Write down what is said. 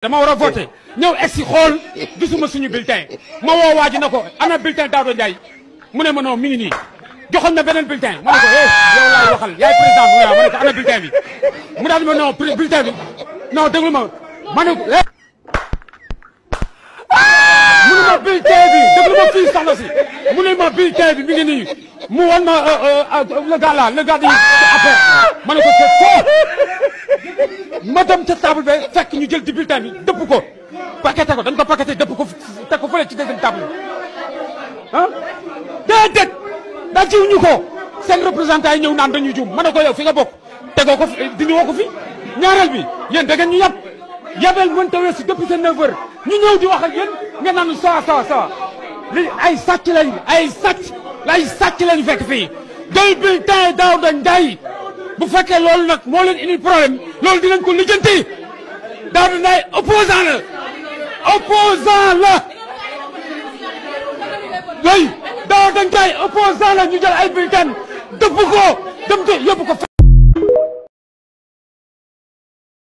dama war a voté ñëw egsi xool gisuma suñu bulletin ma woo waa ji na ko ana bulletin Daouda Ndiaye mu ne ma non mi ngi nii joxoon na beneen bulletin ma ne ko yow laay waxal yaay président mu ne ma ne ko ana bulletin bi mu daal di ma non bulletin bi non déglu ma ma ne ko mu ne ma bulletin bi déglu ma fii soxna si mu ne ma bulletin bi mi ngi nii mu wan ma le gars là le gars di affaire ma ne ko c'est faux ma dem ca table be fekk ñu jël di bulletin bi dëpp ko paqueté ko dañ ko paqueté dëpp ko teg ko fële ci deuxième table ah déedéet daa jiw ñu ko seen représentant yi ñëw naan dañuy juum ma ne ko yow fi nga bokk tegoo ko dindi woo ko fi ñaareel bi yéen da ngeen ñu yab yabel mënta weesu depuis seen 9 heures ñu ñëw di wax ak yéen ngeen naan ça li ay sàcc lañu fekk fii jël bulletin Daouda Ndiaye bu fekkee loolu nag moo leen indi problème loolu dinañ ko lijjanti Daouda Ndiaye opposant la oui Daouda Ndiaye opposant la ñu jël ay bulletin dëpp ko dem ko yóbbu ko